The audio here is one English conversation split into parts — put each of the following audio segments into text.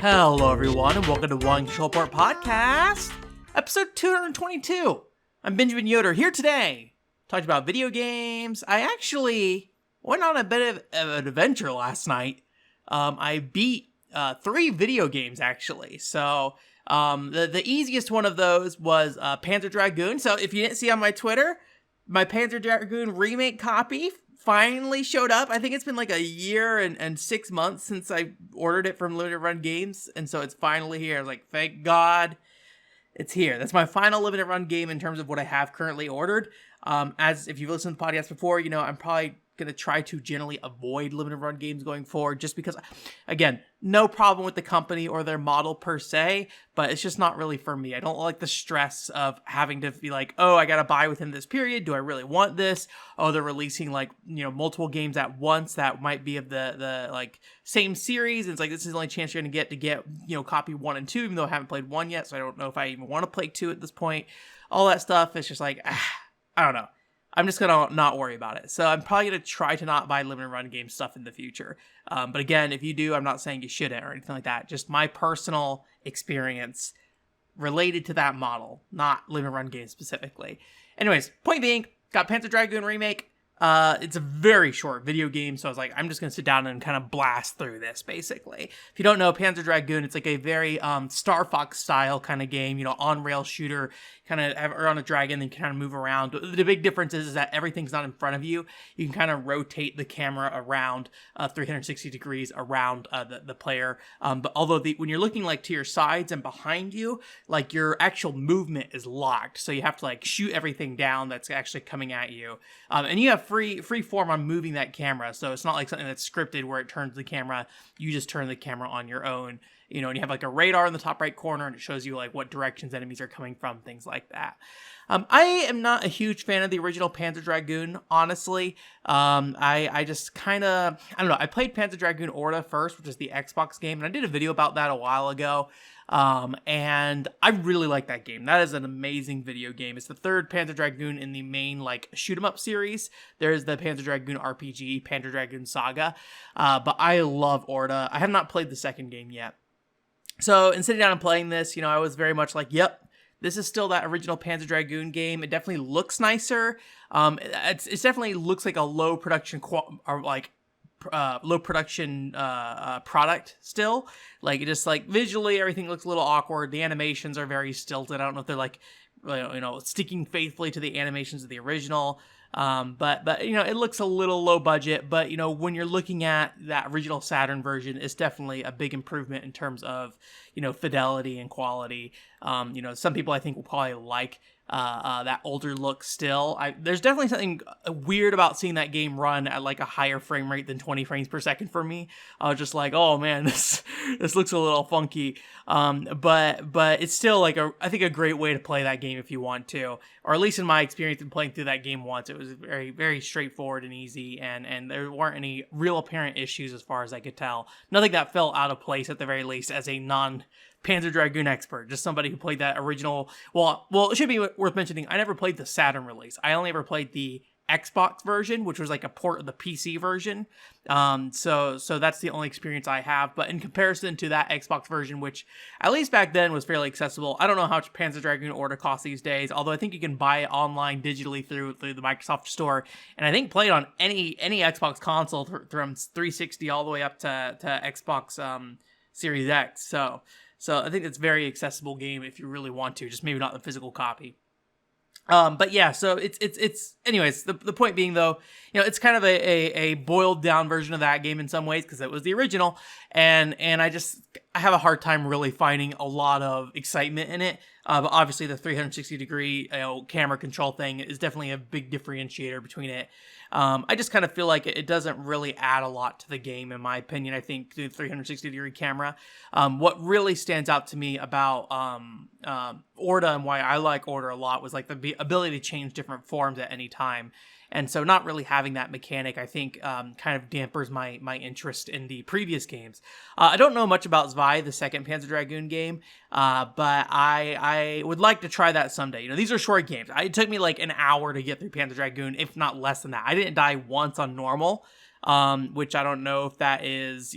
Hello, everyone, and welcome to One Control Port Podcast, episode 222. I'm Benjamin Yoder here today, talking about video games. I actually went on a bit of an adventure last night. I beat 3 video games, actually. So, the easiest one of those was Panzer Dragoon. So, if you didn't see on my Twitter, my Panzer Dragoon Remake copy finally showed up. I think it's been like a year and 6 months since I ordered it from Limited Run Games, and so it's finally here. I was like, thank God it's here. That's my final Limited Run game in terms of what I have currently ordered. As if you've listened to the podcast before, you know I'm probably going to try to generally avoid Limited Run games going forward, just because, again, no problem with the company or their model per se, but it's just not really for me. I don't like the stress of having to be like, oh, I got to buy within this period. Do I really want this? Oh, they're releasing like, multiple games at once that might be of the like same series. And it's like, this is the only chance you're going to get, copy 1 and 2, even though I haven't played 1 yet. So I don't know if I even want to play 2 at this point. All that stuff. It's just like, I don't know. I'm just going to not worry about it. So I'm probably going to try to not buy Limited Run game stuff in the future. But again, if you do, I'm not saying you shouldn't or anything like that. Just my personal experience related to that model, not Limited Run games specifically. Anyways, point being, got Panzer Dragoon Remake. It's a very short video game, so I was like, I'm just going to sit down and kind of blast through this, basically. If you don't know, Panzer Dragoon, it's like a very Star Fox style kind of game, on-rail shooter, kind of have on a dragon and kind of move around. The big difference is that everything's not in front of you. You can kind of rotate the camera around 360 degrees around the player. But although when you're looking like to your sides and behind you, like your actual movement is locked. So you have to like shoot everything down that's actually coming at you. And you have free form on moving that camera. So it's not like something that's scripted where it turns the camera. You just turn the camera on your own. And you have like a radar in the top right corner and it shows you like what directions enemies are coming from, things like that. I am not a huge fan of the original Panzer Dragoon, honestly. I just kind of, I don't know. I played Panzer Dragoon Orta first, which is the Xbox game, and I did a video about that a while ago. And I really like that game. That is an amazing video game. It's the third Panzer Dragoon in the main like shoot 'em up series. There's the Panzer Dragoon RPG, Panzer Dragoon Saga. But I love Orta. I have not played the second game yet. So in sitting down and playing this, I was very much like, yep, this is still that original Panzer Dragoon game. It definitely looks nicer. It definitely looks like a low production product still. Like, it just like visually everything looks a little awkward. The animations are very stilted. I don't know if they're like, sticking faithfully to the animations of the original. But it looks a little low budget, but when you're looking at that original Saturn version, it's definitely a big improvement in terms of, fidelity and quality. Some people I think will probably like that older look still. There's definitely something weird about seeing that game run at like a higher frame rate than 20 frames per second for me. I was just like, oh man, this looks a little funky. But it's still like I think a great way to play that game if you want to, or at least in my experience in playing through that game once, it was very, very straightforward and easy, and there weren't any real apparent issues as far as I could tell. Nothing that felt out of place at the very least as a Panzer Dragoon expert, just somebody who played that original. Well, it should be worth mentioning, I never played the Saturn release. I only ever played the Xbox version, which was like a port of the PC version. So that's the only experience I have. But in comparison to that Xbox version, which at least back then was fairly accessible, I don't know how much Panzer Dragoon Orta costs these days. Although I think you can buy it online digitally through the Microsoft Store, and I think play it on any Xbox console from 360 all the way up to Xbox Series X. So I think it's a very accessible game if you really want to, just maybe not the physical copy. But yeah, so it's anyways, the point being though, it's kind of a boiled down version of that game in some ways because it was the original, and I have a hard time really finding a lot of excitement in it. But obviously the 360 degree camera control thing is definitely a big differentiator between it. I just kind of feel like it doesn't really add a lot to the game, in my opinion. I think the 360 degree camera. What really stands out to me about Orta and why I like Orta a lot was like the ability to change different forms at any time. And so not really having that mechanic, I think, kind of dampers my interest in the previous games. I don't know much about Zwei, the second Panzer Dragoon game, but I would like to try that someday. These are short games. It took me like an hour to get through Panzer Dragoon, if not less than that. I didn't die once on normal, which I don't know if that is,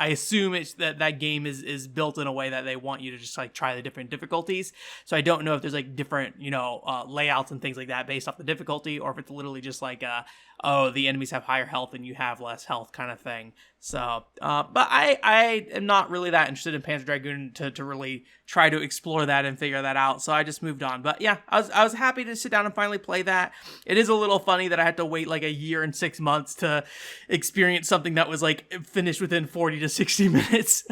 I assume it's that game is built in a way that they want you to just like try the different difficulties. So I don't know if there's like different, layouts and things like that based off the difficulty, or if it's literally just like, oh, the enemies have higher health and you have less health kind of thing. So, but I am not really that interested in Panzer Dragoon to really try to explore that and figure that out. So I just moved on. But yeah, I was happy to sit down and finally play that. It is a little funny that I had to wait like a year and 6 months to experience something that was like finished within 40 to 60 minutes.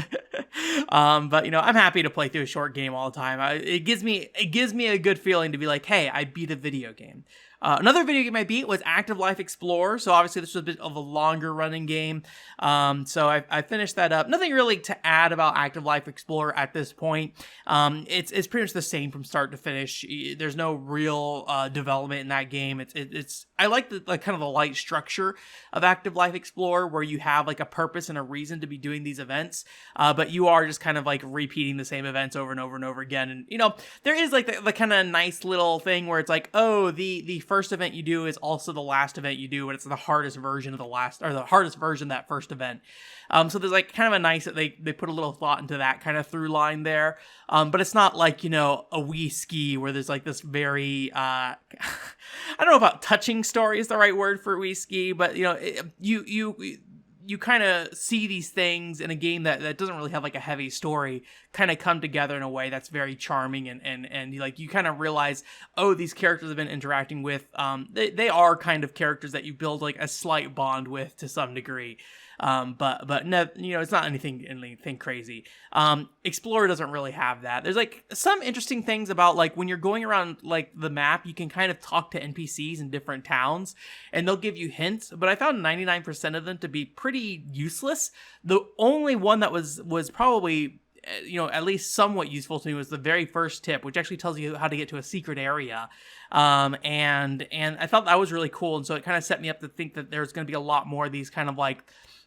But I'm happy to play through a short game all the time. It gives me a good feeling to be like, hey, I beat a video game. Another video game I beat was Active Life Explorer. So obviously this was a bit of a longer running game. So I finished that up. Nothing really to add about Active Life Explorer at this point. It's pretty much the same from start to finish. There's no real development in that game. I like the kind of the light structure of Active Life Explorer, where you have like a purpose and a reason to be doing these events, but you are just kind of like repeating the same events over and over and over again. And there is like the kind of nice little thing where it's like, oh, the first event you do is also the last event you do, and it's the hardest version of the last, or the hardest version of that first event. So there's like kind of a nice that they put a little thought into that kind of through line there. But it's not like, a Wii Ski where there's like this very, I don't know about touching story is the right word for Wii Ski, but you kind of see these things in a game that doesn't really have like a heavy story kind of come together in a way that's very charming, and you kind of realize, oh, these characters have been interacting with, they are kind of characters that you build like a slight bond with to some degree. But no, it's not anything crazy. Explorer doesn't really have that. There's like some interesting things about like when you're going around like the map, you can kind of talk to NPCs in different towns and they'll give you hints, but I found 99% of them to be pretty useless. The only one that was probably at least somewhat useful to me was the very first tip, which actually tells you how to get to a secret area. And I thought that was really cool. And so it kind of set me up to think that there's going to be a lot more of these kind of like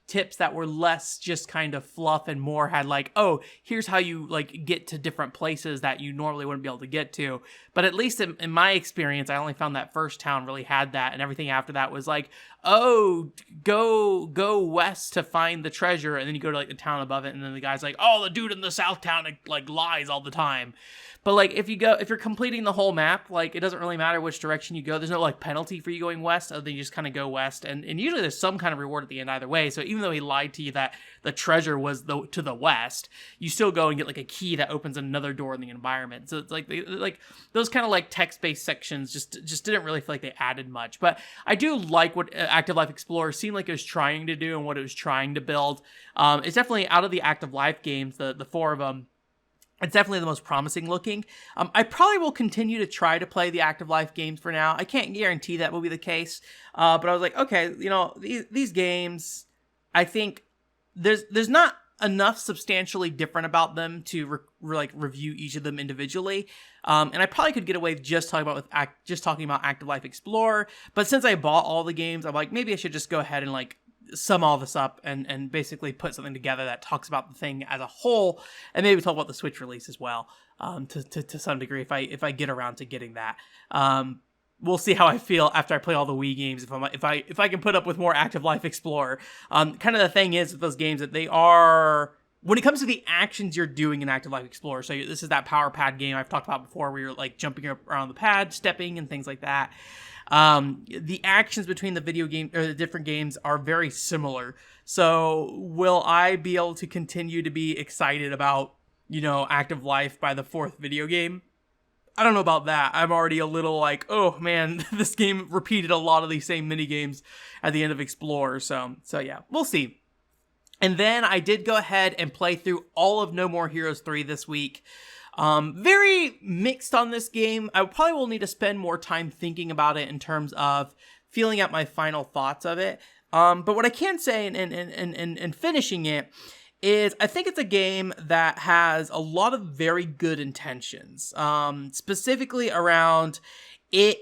tips that were less just kind of fluff and more had like, oh, here's how you like get to different places that you normally wouldn't be able to get to. But at least in my experience, I only found that first town really had that, and everything after that was like, oh, go west to find the treasure, and then you go to like the town above it, and then the guy's like, oh, the dude in the south town like lies all the time. But like if you're completing the whole map, like it doesn't really matter which direction you go. There's no like penalty for you going west, other than you just kind of go west, and usually there's some kind of reward at the end either way. So even though he lied to you that the treasure was to the west, you still go and get like a key that opens another door in the environment. So it's like those kind of like text-based sections just didn't really feel like they added much. But I do like what Active Life Explorer seemed like it was trying to do and what it was trying to build. It's definitely out of the Active Life games, the four of them, it's definitely the most promising looking. I probably will continue to try to play the Active Life games for now. I can't guarantee that will be the case. But I was like, okay, these games, I think there's not enough substantially different about them to review each of them individually. And I probably could get away with just talking about Active Life Explorer. But since I bought all the games, I'm like, maybe I should just go ahead and like sum all this up and basically put something together that talks about the thing as a whole, and maybe talk about the Switch release as well, to some degree if I get around to getting that. We'll see how I feel after I play all the Wii games, if I can put up with more Active Life Explorer. Kind of the thing is with those games that they are, when it comes to the actions you're doing in Active Life Explorer, so this is that power pad game I've talked about before, where you're like jumping around the pad, stepping and things like that. The actions between the video game or the different games are very similar. So will I be able to continue to be excited about, Active Life by the fourth video game? I don't know about that. I'm already a little like, oh man, this game repeated a lot of these same mini games at the end of Explorer. So yeah, we'll see. And then I did go ahead and play through all of No More Heroes 3 this week. Very mixed on this game. I probably will need to spend more time thinking about it in terms of feeling out my final thoughts of it. But what I can say in finishing it is I think it's a game that has a lot of very good intentions. Specifically around, it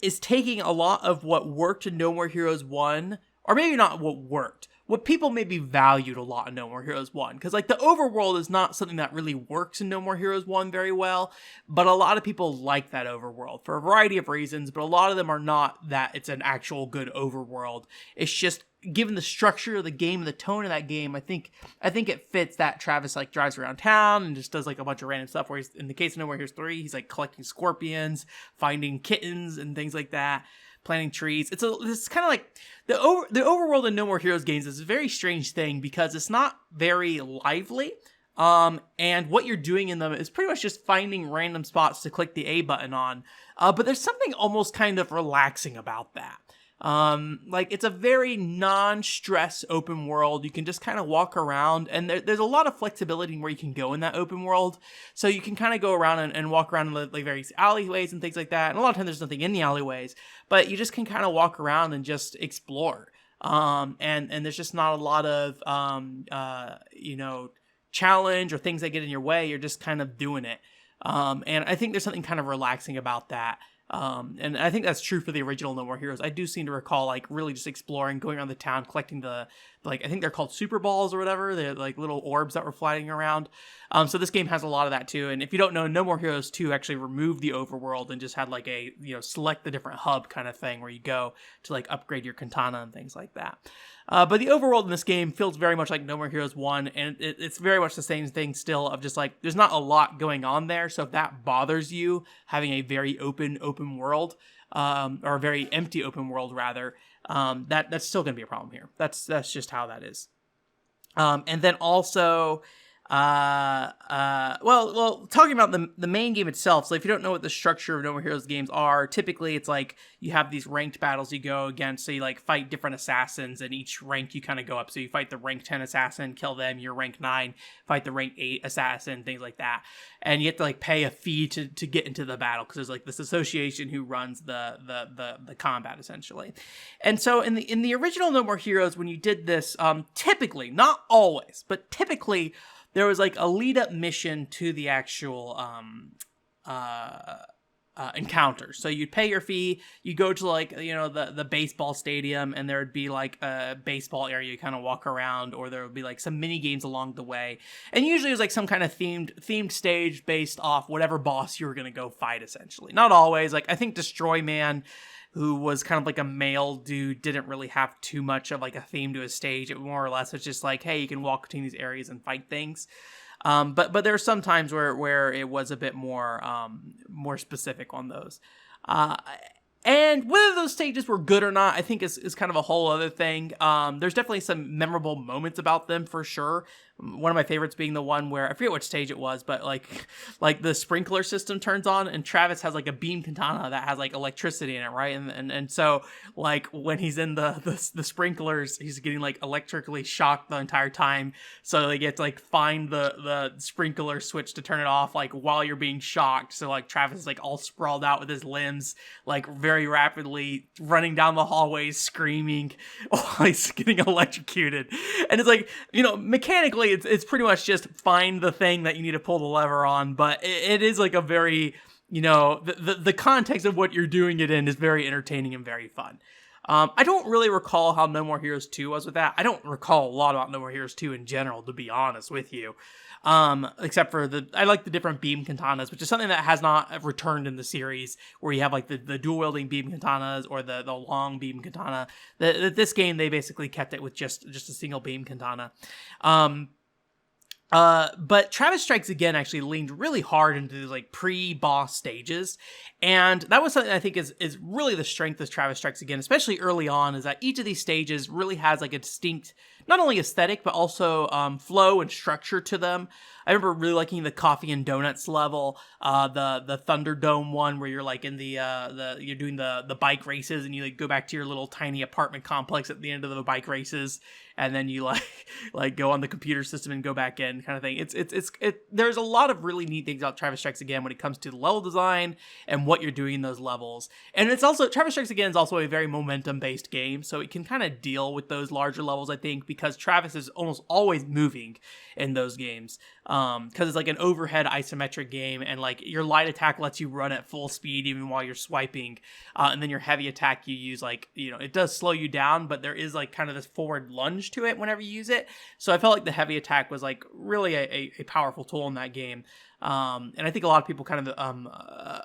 is taking a lot of what worked in No More Heroes 1 or maybe not what worked, what people maybe valued a lot in No More Heroes 1. Because, like, the overworld is not something that really works in No More Heroes 1 very well, but a lot of people like that overworld for a variety of reasons, but a lot of them are not that it's an actual good overworld. It's just, given the structure of the game and the tone of that game, I think it fits that Travis, like, drives around town and just does, like, a bunch of random stuff, where he's, in the case of No More Heroes 3, he's, like, collecting scorpions, finding kittens, and things like that. Planting trees. It's kind of like the overworld in No More Heroes games is a very strange thing because it's not very lively. And what you're doing in them is pretty much just finding random spots to click the A button on. But there's something almost kind of relaxing about that. Like, it's a very non-stress open world. You can just kind of walk around, and there's a lot of flexibility in where you can go in that open world. So you can kind of go around and walk around in like various alleyways and things like that. And a lot of times there's nothing in the alleyways, but you just can kind of walk around and just explore. And there's just not a lot of, challenge or things that get in your way. You're just kind of doing it. And I think there's something kind of relaxing about that. And I think that's true for the original No More Heroes. I do seem to recall, like, really just exploring, going around the town, collecting I think they're called super balls or whatever. They're like little orbs that were flying around. So this game has a lot of that too. And if you don't know, No More Heroes 2 actually removed the overworld and just had like a, select the different hub kind of thing where you go to like upgrade your katana and things like that. But the overworld in this game feels very much like No More Heroes 1, and it's very much the same thing still, of just like, there's not a lot going on there, so if that bothers you, having a very open world, or a very empty open world rather, that's still going to be a problem here. That's just how that is. And then also, talking about the main game itself. So if you don't know what the structure of No More Heroes games are, typically it's like you have these ranked battles you go against. So you like fight different assassins, and each rank you kind of go up. So you fight the rank 10 assassin, kill them. You're rank 9, fight the rank 8 assassin, things like that. And you have to like pay a fee to get into the battle, because there's like this association who runs the combat essentially. And so in the original No More Heroes, when you did this, typically, not always, but typically, there was like a lead up mission to the actual encounter. So you'd pay your fee, you go to like, the baseball stadium, and there would be like a baseball area you kind of walk around, or there would be like some mini games along the way. And usually it was like some kind of themed stage based off whatever boss you were going to go fight essentially. Not always. Like, I think Destroy Man, who was kind of like a male dude, didn't really have too much of like a theme to his stage. It more or less was just like, hey, you can walk between these areas and fight things. But there are some times where it was a bit more specific on those. And whether those stages were good or not, I think is kind of a whole other thing. There's definitely some memorable moments about them for sure. One of my favorites being the one where, I forget which stage it was, but like the sprinkler system turns on, and Travis has like a beam katana that has like electricity in it, right? And so like when he's in the sprinklers, he's getting like electrically shocked the entire time. So they get to like find the sprinkler switch to turn it off like while you're being shocked. So like Travis is like all sprawled out with his limbs, like very rapidly running down the hallways screaming while he's getting electrocuted. And it's like, mechanically it's pretty much just find the thing that you need to pull the lever on, but it is like a very, the context of what you're doing it in is very entertaining and very fun. I don't really recall how No More Heroes 2 was with that. I don't recall a lot about No More Heroes 2 in general, to be honest with you. Except for I like the different beam katanas, which is something that has not returned in the series, where you have like the dual wielding beam katanas or the long beam katana. This game, they basically kept it with just a single beam katana. But Travis Strikes Again actually leaned really hard into these like pre-boss stages, and that was something I think is really the strength of Travis Strikes Again, especially early on, is that each of these stages really has like a distinct, not only aesthetic, but also flow and structure to them. I remember really liking the Coffee and Donuts level, the Thunderdome one where you're like in you're doing the bike races, and you like go back to your little tiny apartment complex at the end of the bike races, and then you like go on the computer system and go back in, kind of thing. There's a lot of really neat things about Travis Strikes Again when it comes to the level design and what you're doing in those levels. And it's also, Travis Strikes Again is also a very momentum based game, so it can kind of deal with those larger levels, I think, because because Travis is almost always moving in those games. Because it's like an overhead isometric game, and like your light attack lets you run at full speed even while you're swiping, and then your heavy attack you use like, it does slow you down, but there is like kind of this forward lunge to it whenever you use it. So I felt like the heavy attack was like really a powerful tool in that game. And I think a lot of people kind of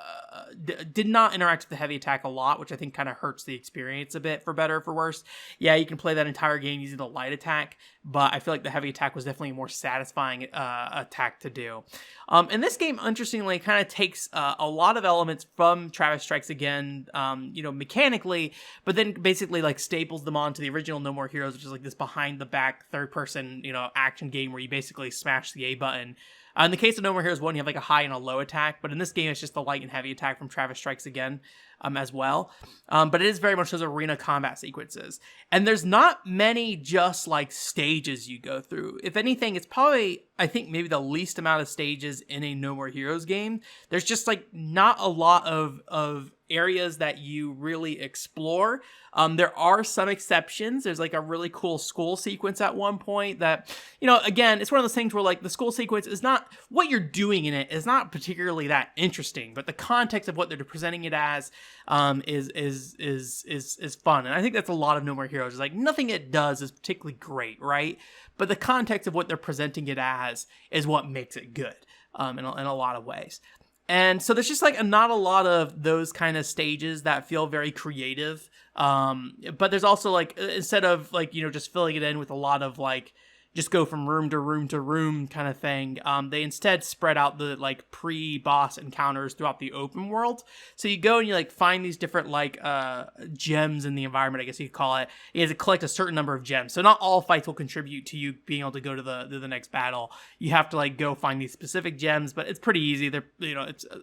did not interact with the heavy attack a lot, which I think kind of hurts the experience a bit, for better or for worse. Yeah, you can play that entire game using the light attack, but I feel like the heavy attack was definitely a more satisfying attack to do. And this game, interestingly, kind of takes a lot of elements from Travis Strikes Again, mechanically, but then basically like staples them onto the original No More Heroes, which is like this behind the back third person, action game where you basically smash the A button. In the case of No More Heroes 1, you have like a high and a low attack, but in this game, it's just the light and heavy attack from Travis Strikes Again as well. But it is very much those arena combat sequences. And there's not many just like stages you go through. If anything, it's probably, I think, maybe the least amount of stages in a No More Heroes game. There's just like not a lot of areas that you really explore. There are some exceptions. There's like a really cool school sequence at one point that, again, it's one of those things where like the school sequence is not, what you're doing in it is not particularly that interesting, but the context of what they're presenting it as is fun. And I think that's a lot of No More Heroes. It's like nothing it does is particularly great, right? But the context of what they're presenting it as is what makes it good in a lot of ways. And so there's just like not a lot of those kind of stages that feel very creative. But there's also like, instead of like, just filling it in with a lot of like, just go from room to room to room kind of thing, they instead spread out the like pre-boss encounters throughout the open world. So you go and you like find these different like gems in the environment, I guess you could call it. You have to collect a certain number of gems. So not all fights will contribute to you being able to go to the next battle. You have to like go find these specific gems, but it's pretty easy. They're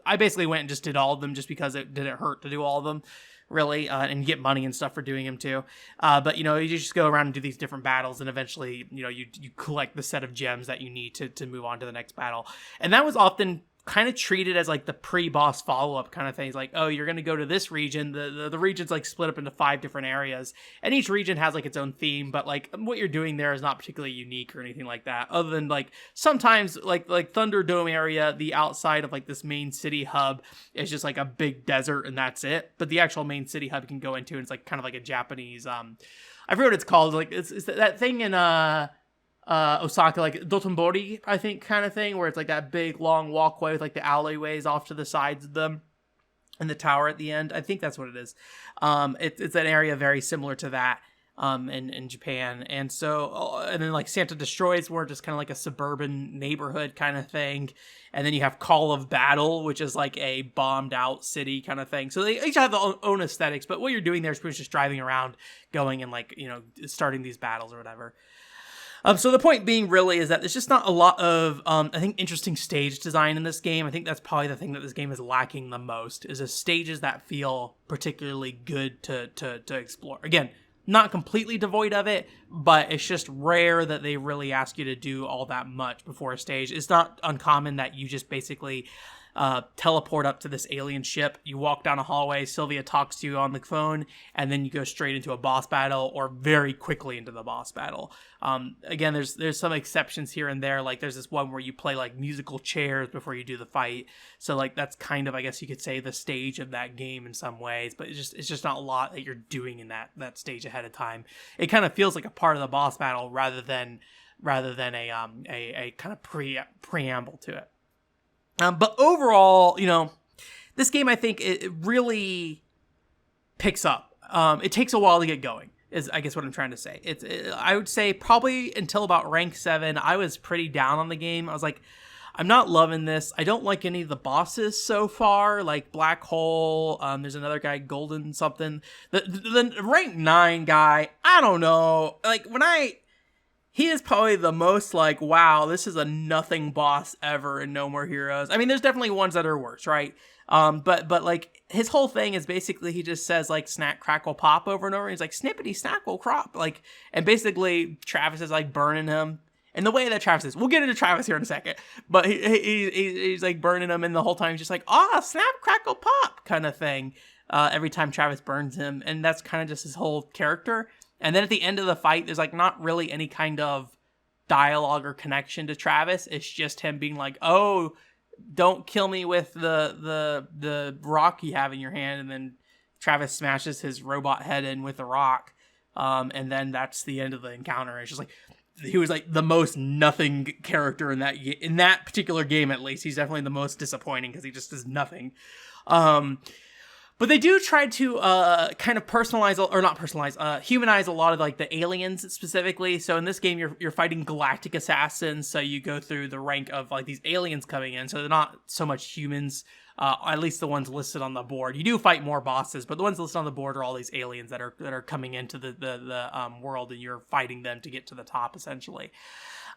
I basically went and just did all of them just because it didn't hurt to do all of them, really, and get money and stuff for doing them too. But you just go around and do these different battles, and eventually you collect the set of gems that you need to move on to the next battle. And that was often kind of treated as like the pre-boss follow-up kind of things. Like, oh, you're going to go to this region. The region's like split up into 5 different areas, and each region has like its own theme, but like what you're doing there is not particularly unique or anything like that, other than like sometimes like Thunderdome area, the outside of like this main city hub is just like a big desert and that's it. But the actual main city hub you can go into, and it's like kind of like a Japanese I forget what it's called, like it's that thing in Osaka, like Dotonbori, I think, kind of thing, where it's like that big long walkway with like the alleyways off to the sides of them and the tower at the end. I think that's what it is. It's an area very similar to that in Japan. And so, and then like Santa Destroys, where just kind of like a suburban neighborhood kind of thing. And then you have Call of Battle, which is like a bombed out city kind of thing. So they each have their own aesthetics, but what you're doing there is pretty much just driving around, going and like, starting these battles or whatever. So the point being really is that there's just not a lot of, I think, interesting stage design in this game. I think that's probably the thing that this game is lacking the most, is the stages that feel particularly good to explore. Again, not completely devoid of it, but it's just rare that they really ask you to do all that much before a stage. It's not uncommon that you just basically teleport up to this alien ship, you walk down a hallway, Sylvia talks to you on the phone, and then you go straight into a boss battle, or very quickly into the boss battle. Again, there's some exceptions here and there, like there's this one where you play like musical chairs before you do the fight, so like that's kind of, I guess you could say, the stage of that game in some ways, but it's just not a lot that you're doing in that stage ahead of time. It kind of feels like a part of the boss battle rather than a kind of preamble to it. But overall, this game, I think it really picks up. It takes a while to get going, is I guess what I'm trying to say. I would say probably until about rank 7, I was pretty down on the game. I was like, I'm not loving this. I don't like any of the bosses so far, like Black Hole. There's another guy, Golden something. The rank 9 guy, I don't know. Like he is probably the most like, wow, this is a nothing boss ever in No More Heroes. I mean, there's definitely ones that are worse, right? But like his whole thing is basically he just says like snack, crackle, pop over and over. He's like snippety, snackle, crop. Like, and basically Travis is like burning him. And the way that Travis is, we'll get into Travis here in a second, but he's like burning him, and the whole time he's just like, snap, crackle, pop kind of thing. Every time Travis burns him, and that's kind of just his whole character. And then at the end of the fight, there's like not really any kind of dialogue or connection to Travis. It's just him being like, oh, don't kill me with the rock you have in your hand. And then Travis smashes his robot head in with the rock. And then that's the end of the encounter. It's just like, he was like the most nothing character in that particular game. At least he's definitely the most disappointing because he just does nothing. But they do try to kind of humanize a lot of like the aliens specifically. So in this game, you're fighting galactic assassins. So you go through the rank of like these aliens coming in. So they're not so much humans. At least the ones listed on the board. You do fight more bosses, but the ones listed on the board are all these aliens that are coming into the world, and you're fighting them to get to the top, essentially.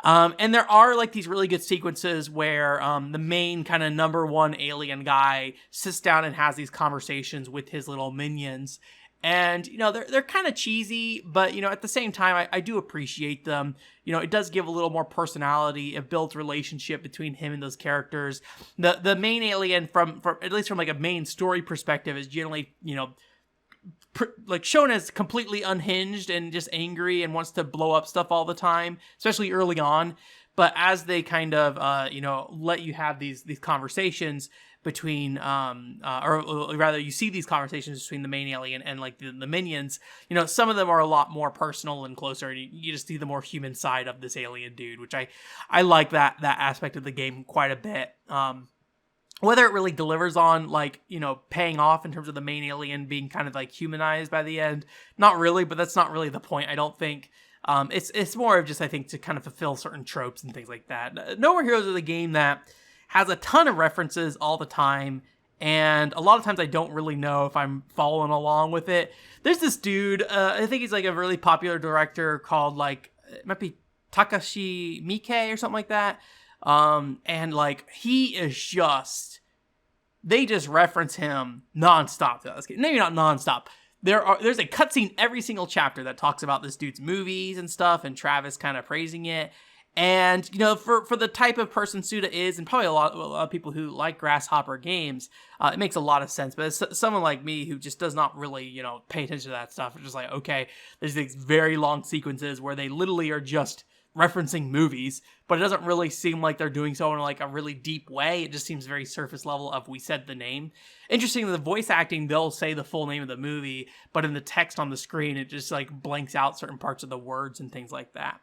And there are like these really good sequences where the main kind of number one alien guy sits down and has these conversations with his little minions. And, you know, they're kind of cheesy, but, you know, at the same time, I do appreciate them. You know, it does give a little more personality. It builds relationship between him and those characters. The main alien, from at least from like a main story perspective, is generally, you know, like shown as completely unhinged and just angry and wants to blow up stuff all the time, especially early on. But as they kind of, you know, let you have these conversations between, or rather you see these conversations between the main alien and like the minions, you know, some of them are a lot more personal and closer, and you just see the more human side of this alien dude, which I like that aspect of the game quite a bit. Whether it really delivers on, like, you know, paying off in terms of the main alien being kind of like humanized by the end, not really, but that's not really the point, I don't think. It's more of just, I think, to kind of fulfill certain tropes and things like that. No More Heroes is a game that has a ton of references all the time, and a lot of times I don't really know if I'm following along with it. There's this dude, I think he's like a really popular director called, like, it might be Takashi Miike or something like that. And like, he is just, they just reference him nonstop throughout this game. Maybe not nonstop. There's a cutscene every single chapter that talks about this dude's movies and stuff, and Travis kind of praising it. And, you know, for the type of person Suda is, and probably a lot of people who like Grasshopper games, it makes a lot of sense. But it's someone like me who just does not really, you know, pay attention to that stuff. It's just like, okay, there's these very long sequences where they literally are just referencing movies, but it doesn't really seem like they're doing so in like a really deep way. It just seems very surface level of, we said the name. Interesting, the voice acting, they'll say the full name of the movie, but in the text on the screen, it just like blanks out certain parts of the words and things like that.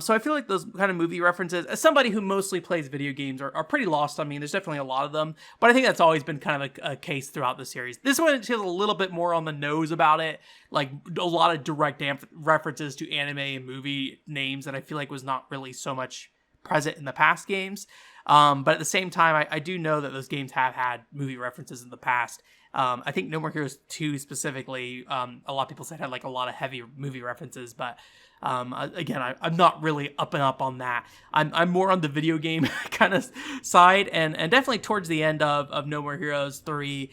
So I feel like those kind of movie references, as somebody who mostly plays video games, are pretty lost on me. There's definitely a lot of them, but I think that's always been kind of a case throughout the series. This one feels a little bit more on the nose about it, like a lot of direct references to anime and movie names that I feel like was not really so much present in the past games. But at the same time, I do know that those games have had movie references in the past. I think No More Heroes 2 specifically, a lot of people said had like a lot of heavy movie references, but again, I'm not really up and up on that. I'm more on the video game kind of side, and definitely towards the end of No More Heroes 3,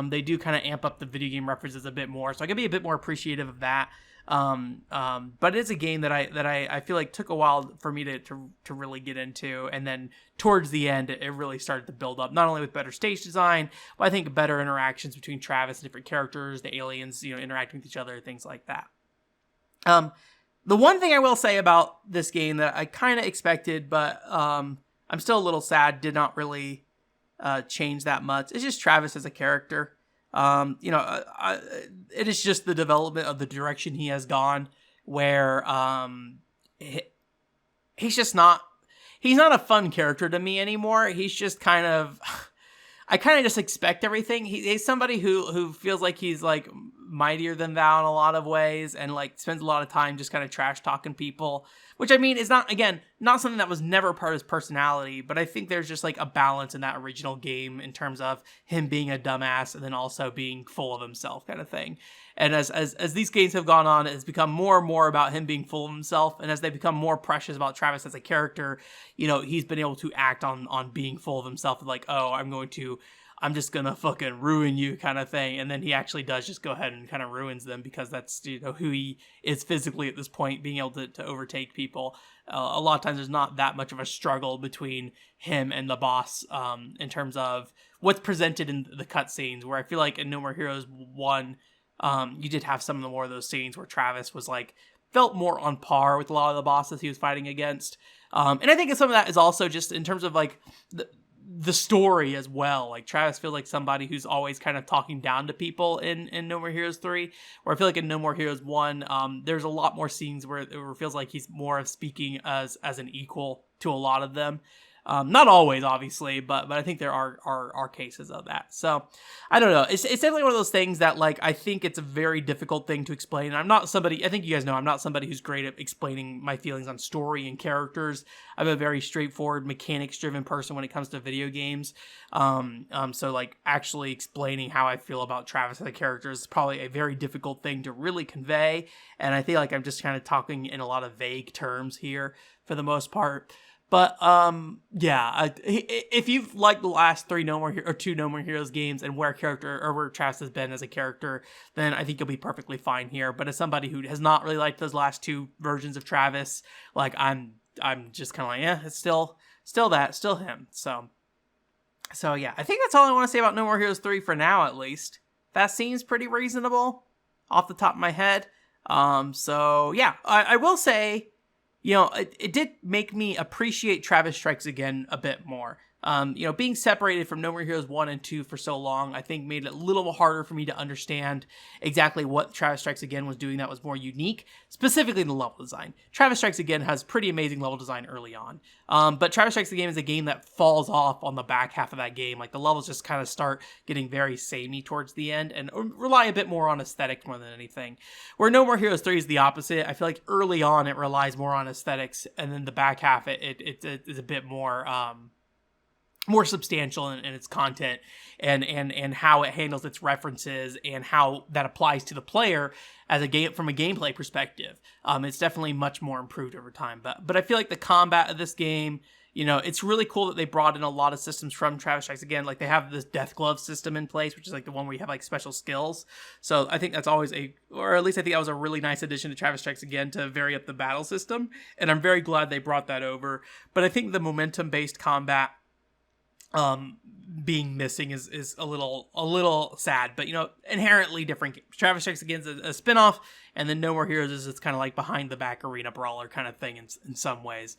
they do kind of amp up the video game references a bit more, so I can be a bit more appreciative of that. But it's a game that I feel like took a while for me to really get into, and then towards the end it really started to build up, not only with better stage design, but I think better interactions between Travis and different characters, the aliens, you know, interacting with each other, things like that. The one thing I will say about this game that I kind of expected, but I'm still a little sad, did not really change that much, is just Travis as a character. You know, it is just the development of the direction he has gone, where he's not a fun character to me anymore. He's just kind of, I kind of just expect everything. He's somebody who feels like he's like mightier than thou in a lot of ways, and like spends a lot of time just kind of trash talking people, which I mean is not something that was never part of his personality, but I think there's just like a balance in that original game in terms of him being a dumbass and then also being full of himself kind of thing. And as these games have gone on, it's become more and more about him being full of himself, and as they become more precious about Travis as a character, you know, he's been able to act on being full of himself, like, oh, I'm just gonna fucking ruin you kind of thing. And then he actually does just go ahead and kind of ruins them, because that's, you know, who he is physically at this point, being able to overtake people. A lot of times there's not that much of a struggle between him and the boss in terms of what's presented in the cutscenes, where I feel like in No More Heroes 1, You did have some of the more of those scenes where Travis was like, felt more on par with a lot of the bosses he was fighting against. And I think some of that is also just in terms of like the story as well. Like Travis feels like somebody who's always kind of talking down to people in No More Heroes 3, where I feel like in No More Heroes 1, there's a lot more scenes where it feels like he's more of speaking as an equal to a lot of them. Not always, obviously, but I think there are cases of that. So I don't know. It's definitely one of those things that like I think it's a very difficult thing to explain. And I'm not somebody. I think you guys know I'm not somebody who's great at explaining my feelings on story and characters. I'm a very straightforward, mechanics-driven person when it comes to video games. So like actually explaining how I feel about Travis as a character is probably a very difficult thing to really convey. And I feel like I'm just kind of talking in a lot of vague terms here for the most part. But yeah, if you've liked the last two No More Heroes games and where Travis has been as a character, then I think you'll be perfectly fine here. But as somebody who has not really liked those last two versions of Travis, like I'm just kind of like, yeah, it's still him. So yeah, I think that's all I want to say about No More Heroes 3 for now, at least. That seems pretty reasonable off the top of my head. So yeah, I will say, you know, it did make me appreciate Travis Strikes Again a bit more. You know, being separated from No More Heroes 1 and 2 for so long, I think made it a little harder for me to understand exactly what Travis Strikes Again was doing that was more unique, specifically the level design. Travis Strikes Again has pretty amazing level design early on, but Travis Strikes Again is a game that falls off on the back half of that game. Like, the levels just kind of start getting very samey towards the end and rely a bit more on aesthetics more than anything. Where No More Heroes 3 is the opposite. I feel like early on it relies more on aesthetics, and then the back half it is a bit more substantial in its content and how it handles its references and how that applies to the player as from a gameplay perspective. It's definitely much more improved over time. But I feel like the combat of this game, you know, it's really cool that they brought in a lot of systems from Travis Strikes Again. Like, they have this Death Glove system in place, which is like the one where you have like special skills. So I think that's always or at least I think that was a really nice addition to Travis Strikes Again to vary up the battle system. And I'm very glad they brought that over. But I think the momentum-based combat being missing is a little sad, but you know, inherently different. Travis Strikes Again is a spinoff, and then No More Heroes is it's kind of like behind the back arena brawler kind of thing in some ways,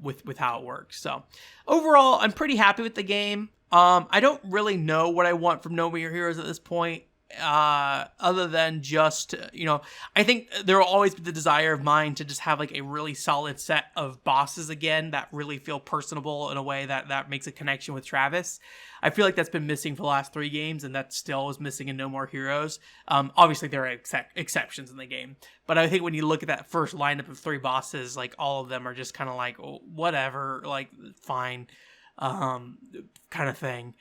with how it works. So overall, I'm pretty happy with the game. I don't really know what I want from No More Heroes at this point. Other than just, you know, I think there will always be the desire of mine to just have like a really solid set of bosses again that really feel personable in a way that makes a connection with Travis. I feel like that's been missing for the last 3 games, and that still is missing in No More Heroes. Obviously there are exceptions in the game, but I think when you look at that first lineup of 3 bosses, like all of them are just kind of like, oh, whatever, like fine, kind of thing.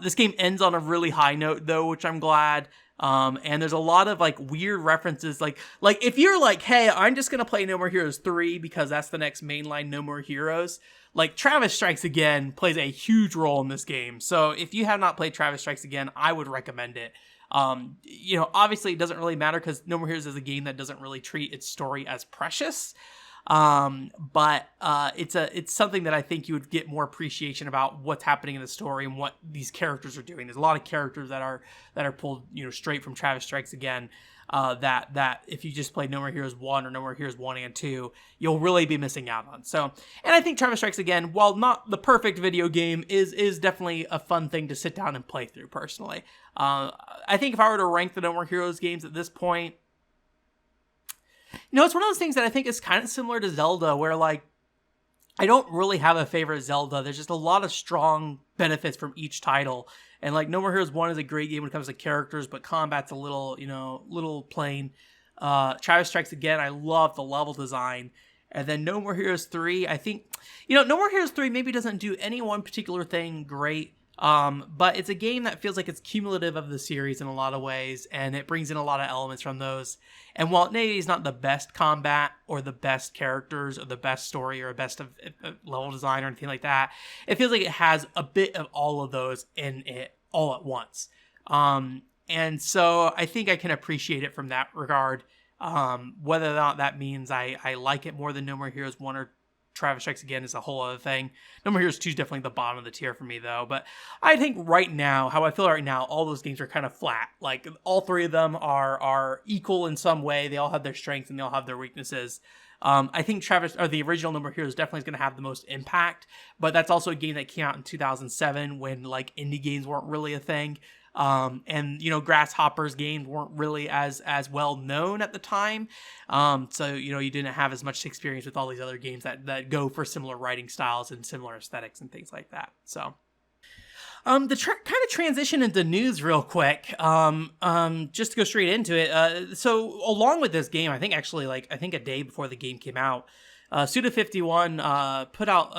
This game ends on a really high note though, which I'm glad. And there's a lot of like weird references. Like if you're like, hey, I'm just gonna play No More Heroes 3 because that's the next mainline No More Heroes, like Travis Strikes Again plays a huge role in this game. So if you have not played Travis Strikes Again, I would recommend it. You know, obviously it doesn't really matter because No More Heroes is a game that doesn't really treat its story as precious. But it's something that I think you would get more appreciation about what's happening in the story and what these characters are doing. There's a lot of characters that are pulled, you know, straight from Travis Strikes Again, that if you just play No More Heroes 1 or No More Heroes 1 and 2, you'll really be missing out on. So, and I think Travis Strikes Again, while not the perfect video game, is definitely a fun thing to sit down and play through personally. I think if I were to rank the No More Heroes games at this point, you know, it's one of those things that I think is kind of similar to Zelda, where like I don't really have a favorite Zelda. There's just a lot of strong benefits from each title. And like No More Heroes 1 is a great game when it comes to characters, but combat's a little plain. Travis Strikes Again, I love the level design. And then No More Heroes 3, I think, you know, No More Heroes 3 maybe doesn't do any one particular thing great. But it's a game that feels like it's cumulative of the series in a lot of ways, and it brings in a lot of elements from those. And while it maybe is not the best combat or the best characters or the best story or best of level design or anything like that, it feels like it has a bit of all of those in it all at once. And so I think I can appreciate it from that regard. Whether or not that means I like it more than No More Heroes 1 or Travis Strikes Again is a whole other thing. No More Heroes 2 is definitely the bottom of the tier for me, though. But I think right now, how I feel right now, all those games are kind of flat. Like, all three of them are equal in some way. They all have their strengths and they all have their weaknesses. I think the original No More Heroes definitely is going to have the most impact, but that's also a game that came out in 2007 when like indie games weren't really a thing. And Grasshopper's games weren't really as well known at the time. So you didn't have as much experience with all these other games that go for similar writing styles and similar aesthetics and things like that. So kind of transition into news real quick. Just to go straight into it. So along with this game, I think a day before the game came out, Suda51 put out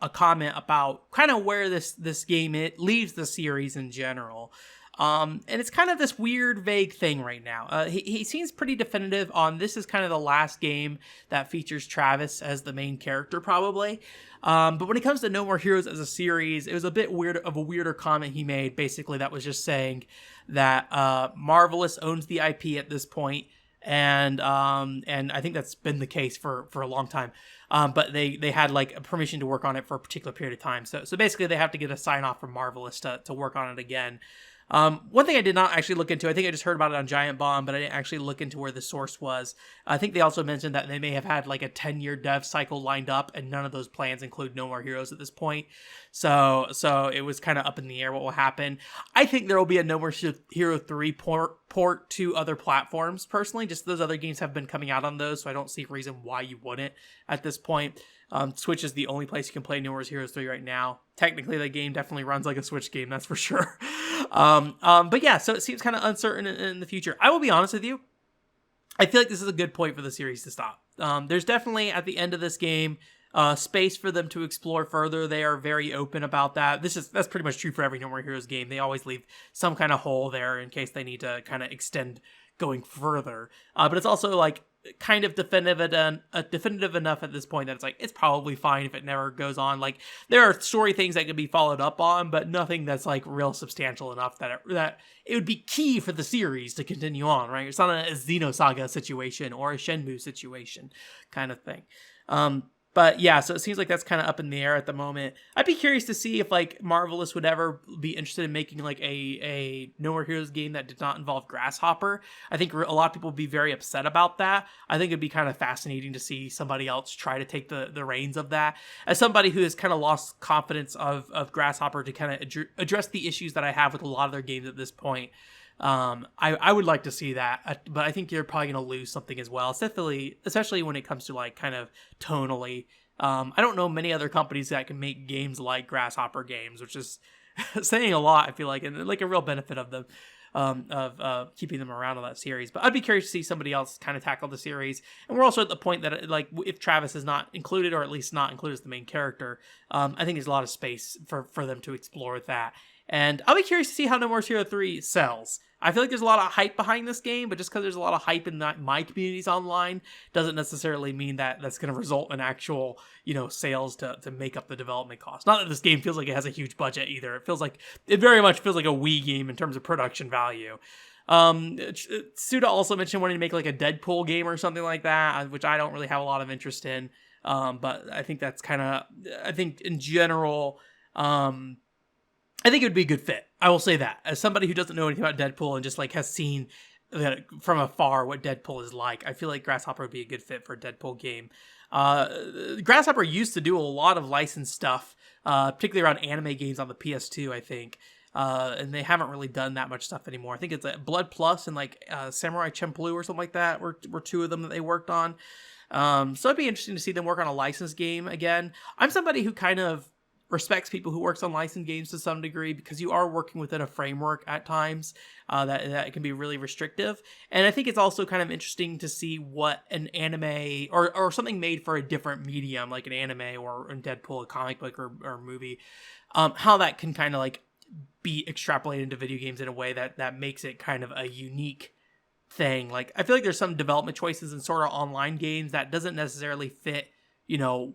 a comment about kind of where this game leaves the series in general. And it's kind of this weird, vague thing right now. He seems pretty definitive on this is kind of the last game that features Travis as the main character, probably. But when it comes to No More Heroes as a series, it was a bit weirder comment he made, basically, that was just saying that Marvelous owns the IP at this point, and I think that's been the case for a long time. But they had like a permission to work on it for a particular period of time. So basically they have to get a sign off from Marvelous to work on it again. One thing I did not actually look into, I think I just heard about it on Giant Bomb, but I didn't actually look into where the source was. I think they also mentioned that they may have had like a 10-year dev cycle lined up, and none of those plans include No More Heroes at this point. So it was kind of up in the air what will happen. I think there will be a No More Hero 3 port to other platforms, personally. Just those other games have been coming out on those, so I don't see a reason why you wouldn't at this point. Switch is the only place you can play No More Heroes 3 right now. Technically, the game definitely runs like a Switch game, that's for sure. But yeah, so it seems kind of uncertain in the future. I will be honest with you. I feel like this is a good point for the series to stop. There's definitely, at the end of this game, space for them to explore further. They are very open about that. That's pretty much true for every No More Heroes game. They always leave some kind of hole there in case they need to kind of extend going further. But it's also like kind of definitive enough at this point that it's probably fine if it never goes on. Like, there are story things that could be followed up on, but nothing that's like real substantial enough that it would be key for the series to continue on, right? It's not a Xenosaga situation or a Shenmue situation kind of thing. But yeah, so it seems like that's kind of up in the air at the moment. I'd be curious to see if like Marvelous would ever be interested in making like a No More Heroes game that did not involve Grasshopper. I think a lot of people would be very upset about that. I think it'd be kind of fascinating to see somebody else try to take the reins of that. As somebody who has kind of lost confidence of Grasshopper to kind of address the issues that I have with a lot of their games at this point, I would like to see that, but I think you're probably going to lose something as well, especially when it comes to like kind of tonally. I don't know many other companies that can make games like Grasshopper games, which is saying a lot, I feel like, and like a real benefit of them, of keeping them around on that series. But I'd be curious to see somebody else kind of tackle the series. And we're also at the point that like if Travis is not included, or at least not included as the main character, I think there's a lot of space for them to explore with that. And I'll be curious to see how No More Hero 3 sells. I feel like there's a lot of hype behind this game, but just because there's a lot of hype in my communities online doesn't necessarily mean that that's going to result in actual, sales to make up the development cost. Not that this game feels like it has a huge budget either. It very much feels like a Wii game in terms of production value. Suda also mentioned wanting to make like a Deadpool game or something like that, which I don't really have a lot of interest in. But I think that's I think in general, I think it would be a good fit. I will say that. As somebody who doesn't know anything about Deadpool and just like has seen from afar what Deadpool is like, I feel like Grasshopper would be a good fit for a Deadpool game. Grasshopper used to do a lot of licensed stuff, particularly around anime games on the PS2, I think. And they haven't really done that much stuff anymore. I think it's Blood Plus and like Samurai Champloo or something like that were two of them that they worked on. So it'd be interesting to see them work on a licensed game again. I'm somebody who kind of respects people who works on licensed games to some degree, because you are working within a framework at times that can be really restrictive. And I think it's also kind of interesting to see what an anime or something made for a different medium, like an anime or in Deadpool, a comic book or movie, how that can kind of like be extrapolated into video games in a way that makes it kind of a unique thing. Like, I feel like there's some development choices in sort of online games that doesn't necessarily fit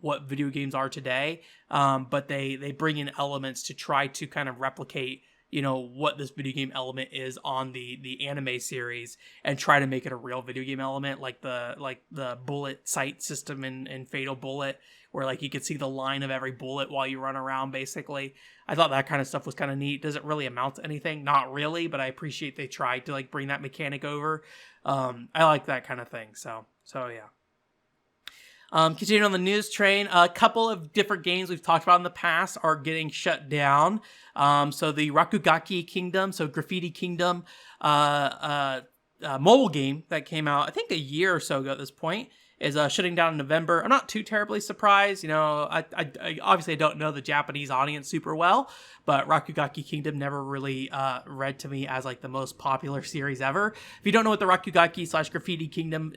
what video games are today, but they bring in elements to try to kind of replicate what this video game element is on the anime series and try to make it a real video game element, like the bullet sight system in Fatal Bullet, where like you could see the line of every bullet while you run around, basically. I thought that kind of stuff was kind of neat. Does it really amount to anything? Not really, but I appreciate they tried to like bring that mechanic over. I like that kind of thing. So yeah. Continuing on the news train, a couple of different games we've talked about in the past are getting shut down. So the Rakugaki Kingdom, so Graffiti Kingdom, mobile game that came out, I think a year or so ago at this point, is shutting down in November. I'm not too terribly surprised. I obviously don't know the Japanese audience super well, but Rakugaki Kingdom never really read to me as like the most popular series ever. If you don't know what the Rakugaki / Graffiti Kingdom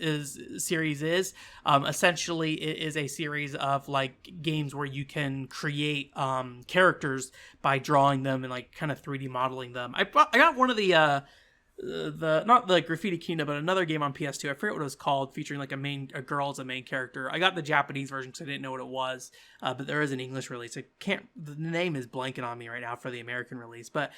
series is, essentially it is a series of like games where you can create characters by drawing them and like kind of 3D modeling them. I got one of the not the Graffiti Kingdom, but another game on PS2. I forget what it was called, featuring like a girl as a main character. I got the Japanese version because I didn't know what it was, but there is an English release. The name is blanking on me right now for the American release, but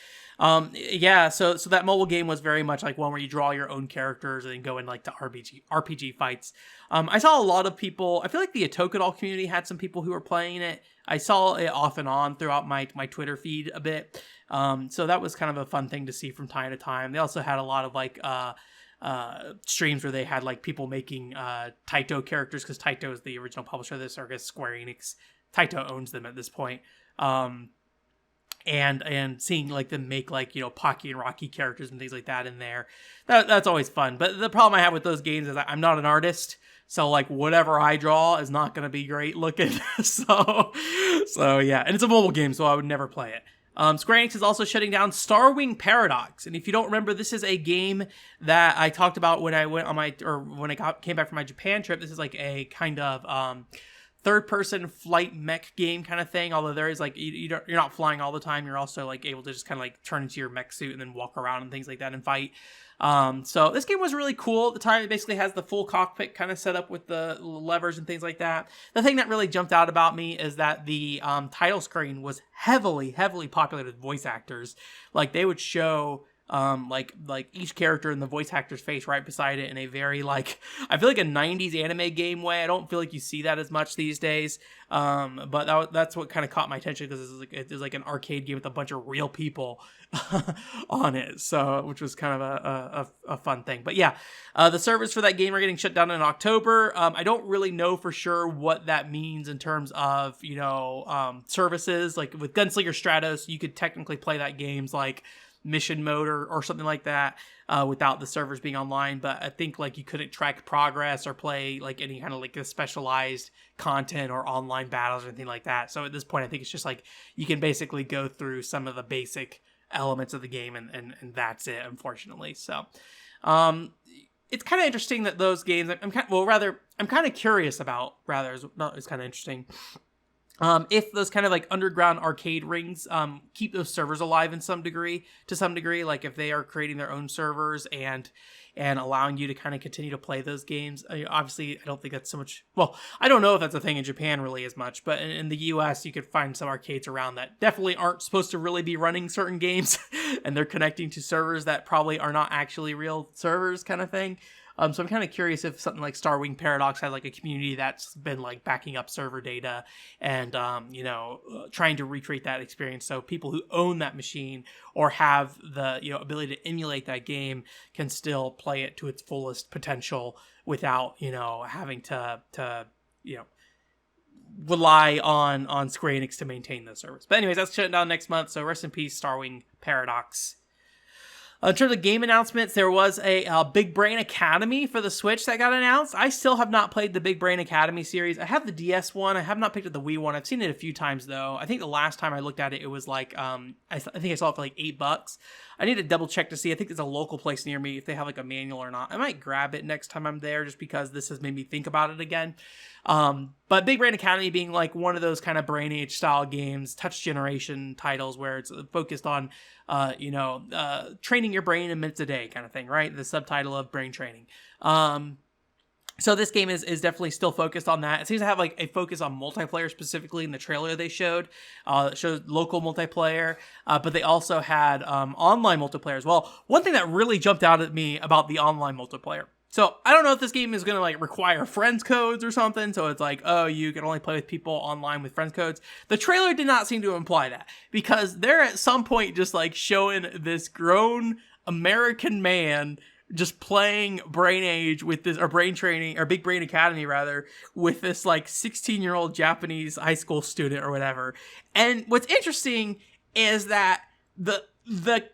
yeah. So that mobile game was very much like one where you draw your own characters and then go in like to RPG fights. I saw a lot of people. I feel like the Otokadol community had some people who were playing it. I saw it off and on throughout my Twitter feed a bit. So that was kind of a fun thing to see from time to time. They also had a lot of like streams where they had like people making Taito characters, because Taito is the original publisher of this, or I guess Square Enix. Taito owns them at this point. And seeing like them make like, Pocky and Rocky characters and things like that in there. That's always fun. But the problem I have with those games is I'm not an artist. So like whatever I draw is not going to be great looking. so yeah, and it's a mobile game, so I would never play it. Square Enix is also shutting down Starwing Paradox, and if you don't remember, this is a game that I talked about when I went on came back from my Japan trip. This is like a kind of third-person flight mech game kind of thing. Although there is like you're not flying all the time, you're also like able to just kind of like turn into your mech suit and then walk around and things like that and fight. So this game was really cool at the time. It basically has the full cockpit kind of set up with the levers and things like that. The thing that really jumped out about me is that the title screen was heavily populated with voice actors. Like they would show like each character in the voice actor's face right beside it in a very like, I feel like a 90s anime game way. I don't feel like you see that as much these days. But that's what kind of caught my attention, because it was like an arcade game with a bunch of real people on it. So, which was kind of a fun thing. But yeah, the servers for that game are getting shut down in October. I don't really know for sure what that means in terms of, services. Like with Gunslinger Stratos, you could technically play that game's like mission mode or something like that without the servers being online, but I think like you couldn't track progress or play like any kind of like a specialized content or online battles or anything like that. So at this point I think it's just like you can basically go through some of the basic elements of the game and that's it, unfortunately. So it's kind of interesting that those games I'm kind of curious about, it's kind of interesting if those kind of like underground arcade rings keep those servers alive to some degree, like if they are creating their own servers and allowing you to kind of continue to play those games. Obviously, I don't think that's so much. Well, I don't know if that's a thing in Japan really as much, but in the US, you could find some arcades around that definitely aren't supposed to really be running certain games, and they're connecting to servers that probably are not actually real servers, kind of thing. So I'm kind of curious if something like Starwing Paradox has like a community that's been like backing up server data and, trying to recreate that experience. So people who own that machine or have the, ability to emulate that game can still play it to its fullest potential without, having to rely on Square Enix to maintain those servers. But anyways, that's shutting down next month. So rest in peace, Starwing Paradox. In terms of game announcements, there was a Big Brain Academy for the Switch that got announced. I still have not played the Big Brain Academy series. I have the DS one. I have not picked up the Wii one. I've seen it a few times, though. I think the last time I looked at it, it was like, I think I saw it for like $8. I need to double check to see. I think there's a local place near me if they have like a manual or not. I might grab it next time I'm there just because this has made me think about it again. But Big Brain Academy being like one of those kind of Brain Age style games, touch generation titles where it's focused on, training your brain in minutes a day kind of thing, right? The subtitle of brain training. So this game is definitely still focused on that. It seems to have like a focus on multiplayer specifically in the trailer they showed. It showed local multiplayer, but they also had online multiplayer as well. One thing that really jumped out at me about the online multiplayer. So I don't know if this game is going to like require friends codes or something. So it's like, oh, you can only play with people online with friends codes. The trailer did not seem to imply that, because they're at some point just like showing this grown American man just playing Brain Age with this, or Brain Training, or Big Brain Academy rather, with this like 16-year-old Japanese high school student or whatever. And what's interesting is that the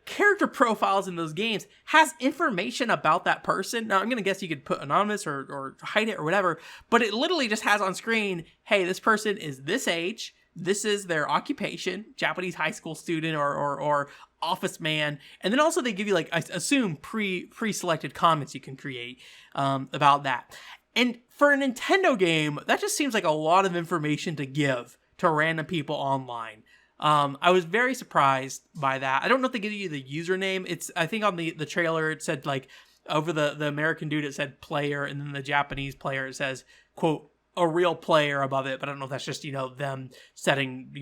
character profiles in those games has information about that person. Now, I'm going to guess you could put anonymous or hide it or whatever, but it literally just has on screen, hey, this person is this age, this is their occupation, Japanese high school student or office man. And then also they give you, like, I assume pre-selected comments you can create about that. And for a Nintendo game, that just seems like a lot of information to give to random people online. I was very surprised by that. I don't know if they give you the username. I think on the trailer it said, like, over the American dude it said player, and then the Japanese player it says, quote, a real player above it, but I don't know if that's just, them setting,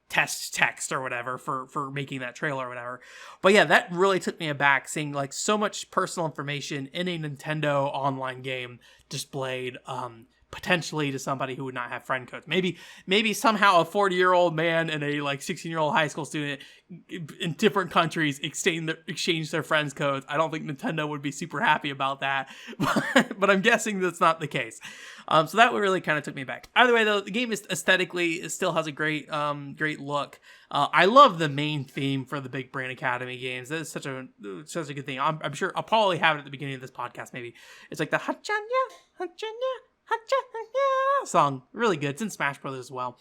test text or whatever for making that trailer or whatever. But yeah, that really took me aback, seeing like so much personal information in a Nintendo online game displayed, potentially to somebody who would not have friend codes. Maybe somehow a 40-year-old man and a like 16-year-old high school student in different countries exchange their friends codes. I don't think Nintendo would be super happy about that, but I'm guessing that's not the case. So that really kind of took me back. Either way, though, the game is aesthetically, it still has a great look. I love the main theme for the Big Brain Academy games. That is such a good thing. I'm sure I'll probably have it at the beginning of this podcast. Maybe it's like the Hachanya, Hachanya, Hachanya song. Really good. It's in Smash Brothers as well.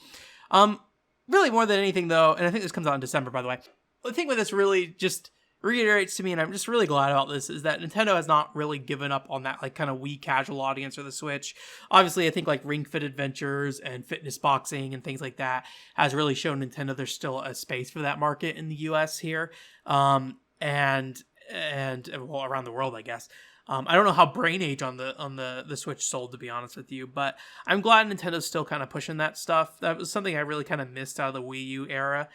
Really more than anything though, and I think this comes out in December, by the way. The thing with this really just reiterates to me, and I'm just really glad about this, is that Nintendo has not really given up on that like kind of Wii casual audience or the Switch. Obviously, I think like Ring Fit Adventures and fitness boxing and things like that has really shown Nintendo there's still a space for that market in the US here, and well, around the world, I guess. I don't know how Brain Age on the Switch sold, to be honest with you, but I'm glad Nintendo's still kind of pushing that stuff. That was something I really kind of missed out of the Wii U era.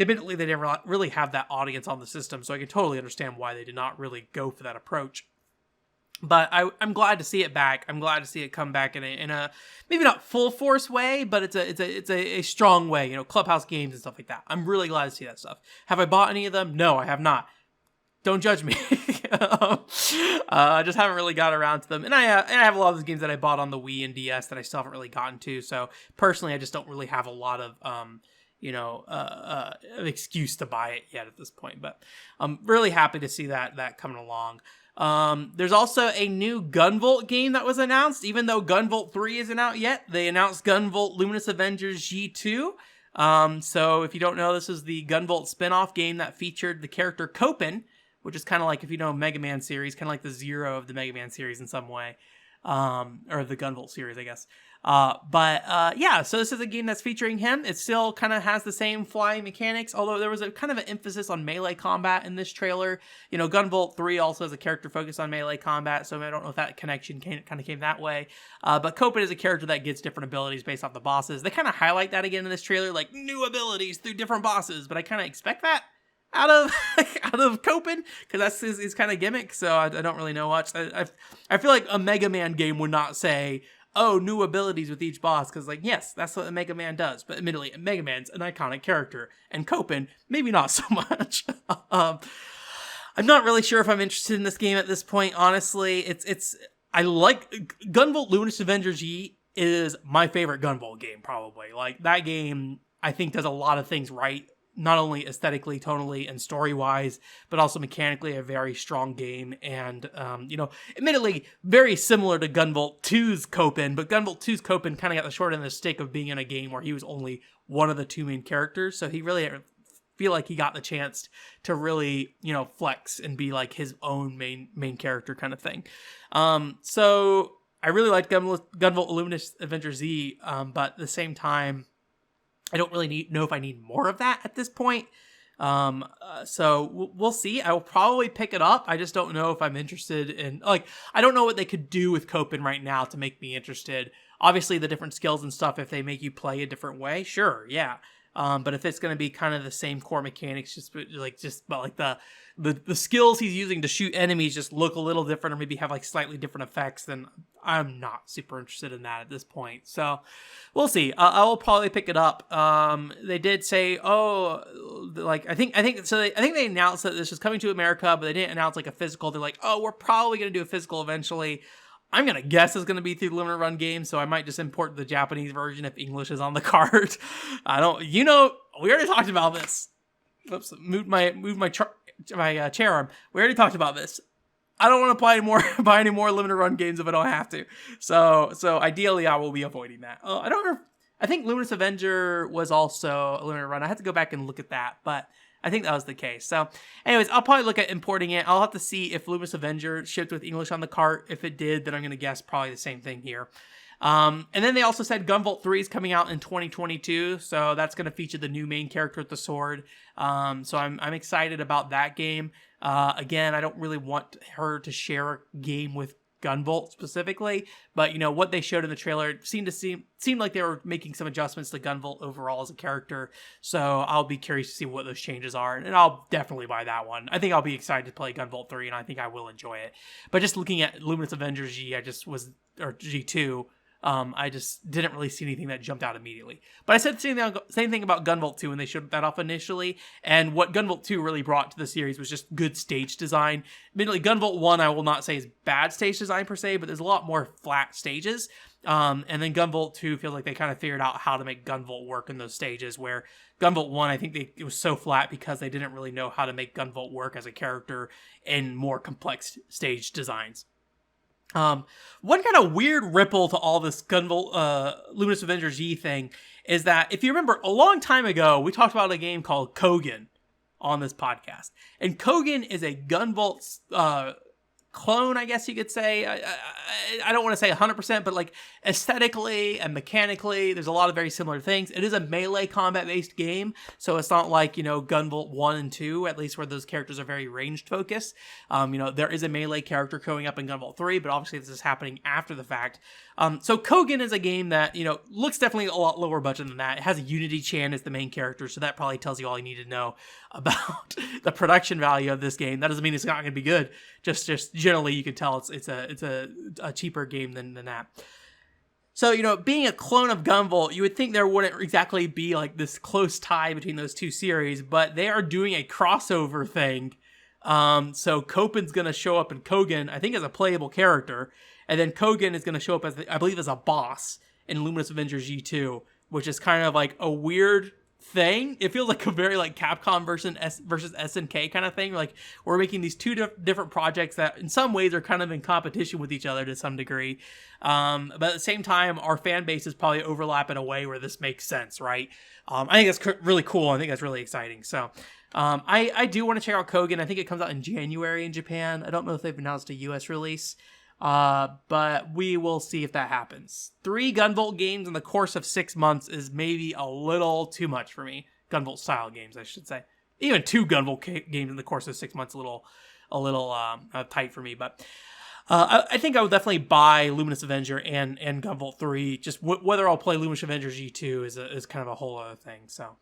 Admittedly, they didn't really have that audience on the system, so I can totally understand why they did not really go for that approach. But I'm glad to see it back. I'm glad to see it come back in a maybe not full force way, but it's a strong way. Clubhouse games and stuff like that. I'm really glad to see that stuff. Have I bought any of them? No, I have not. Don't judge me. I just haven't really got around to them. And I have a lot of those games that I bought on the Wii and DS that I still haven't really gotten to. So personally, I just don't really have a lot of, an excuse to buy it yet at this point. But I'm really happy to see that coming along. There's also a new Gunvolt game that was announced. Even though Gunvolt 3 isn't out yet, they announced Gunvolt Luminous Avengers G2. So if you don't know, this is the Gunvolt spin-off game that featured the character Cogen, which is kind of like, if you know, Mega Man series, kind of like the Zero of the Mega Man series in some way, or the Gunvolt series, I guess. Yeah, so this is a game that's featuring him. It still kind of has the same flying mechanics, although there was a kind of an emphasis on melee combat in this trailer. Gunvolt 3 also has a character focused on melee combat, so I don't know if that connection kind of came that way. But Copen is a character that gets different abilities based off the bosses. They kind of highlight that again in this trailer, like new abilities through different bosses, but I kind of expect that out of Copen, because that's his kind of gimmick, so I don't really know much. I feel like a Mega Man game would not say, oh, new abilities with each boss, because, like, yes, that's what a Mega Man does, but admittedly, Mega Man's an iconic character, and Copen, maybe not so much. I'm not really sure if I'm interested in this game at this point, honestly. I like Gunvolt Luminous Avengers G is my favorite Gunvolt game, probably. Like, that game, I think, does a lot of things right, not only aesthetically, tonally, and story-wise, but also mechanically a very strong game. And, admittedly, very similar to Gunvolt 2's Copen, but Gunvolt 2's Copen kind of got the short end of the stick of being in a game where he was only one of the two main characters, so he really feel like he got the chance to really, flex and be like his own main character kind of thing. So I really like Gunvolt Luminous Avengers Z, but at the same time, I don't really know if I need more of that at this point. So we'll see. I will probably pick it up. I just don't know if I'm interested in, like, I don't know what they could do with Copen right now to make me interested. Obviously, the different skills and stuff, if they make you play a different way, sure, yeah. But if it's going to be kind of the same core mechanics, but the skills he's using to shoot enemies just look a little different, or maybe have like slightly different effects, then I'm not super interested in that at this point. So we'll see. I will probably pick it up. They did say, I think they announced that this is coming to America, but they didn't announce like a physical. They're like, oh, we're probably going to do a physical eventually. I'm going to guess it's going to be through the limited run game, so I might just import the Japanese version if English is on the card. We already talked about this. Oops, moved my chair arm. We already talked about this. I don't want to buy any more limited run games if I don't have to. So ideally, I will be avoiding that. I think Luminous Avenger was also a limited run. I have to go back and look at that, but I think that was the case. So anyways, I'll probably look at importing it. I'll have to see if Luminous Avenger shipped with English on the cart. If it did, then I'm going to guess probably the same thing here. And then they also said Gunvolt 3 is coming out in 2022. So that's going to feature the new main character with the sword. So I'm excited about that game. Again, I don't really want her to share a game with Gunvolt specifically, but what they showed in the trailer seemed like they were making some adjustments to Gunvolt overall as a character. So I'll be curious to see what those changes are, and I'll definitely buy that one. I think I'll be excited to play Gunvolt 3, and I think I will enjoy it. But just looking at Luminous Avengers G2, I just didn't really see anything that jumped out immediately. But I said the same thing about Gunvolt 2 when they showed that off initially. And what Gunvolt 2 really brought to the series was just good stage design. Admittedly, Gunvolt 1 I will not say is bad stage design per se, but there's a lot more flat stages. And then Gunvolt 2 feels like they kind of figured out how to make Gunvolt work in those stages, where Gunvolt 1, I think it was so flat because they didn't really know how to make Gunvolt work as a character in more complex stage designs. One kind of weird ripple to all this Gunvolt, Luminous Avengers G thing is that if you remember a long time ago, we talked about a game called Cogen on this podcast, and Cogen is a Gunvolt, clone, I guess you could say. I don't want to say 100%, but like aesthetically and mechanically, there's a lot of very similar things. It is a melee combat-based game, so it's not like, Gunvolt 1 and 2, at least where those characters are very ranged focused. There is a melee character showing up in Gunvolt 3, but obviously this is happening after the fact. So Cogen is a game that, looks definitely a lot lower budget than that. It has Unity Chan as the main character, so that probably tells you all you need to know about the production value of this game. That doesn't mean it's not going to be good. Just generally, you can tell it's a cheaper game than that. So, being a clone of Gunvolt, you would think there wouldn't exactly be like this close tie between those two series, but they are doing a crossover thing. So Copen's going to show up in Cogen, I think, as a playable character, and then Cogen is going to show up I believe as a boss in Luminous Avengers G2, which is kind of like a weird thing. It feels like a very like Capcom versus SNK kind of thing. Like, we're making these two different projects that in some ways are kind of in competition with each other to some degree. But at the same time, our fan bases probably overlap in a way where this makes sense, right? I think that's really cool. I think that's really exciting. So I do want to check out Cogen. I think it comes out in January in Japan. I don't know if they've announced a US release. But we will see if that happens. 3 Gunvolt games in the course of 6 months is maybe a little too much for me. Gunvolt style games, I should say. Even 2 Gunvolt games in the course of 6 months, a little tight for me. But I think I would definitely buy Luminous Avenger and Gunvolt 3. Just whether I'll play Luminous Avenger G2 is kind of a whole other thing. So.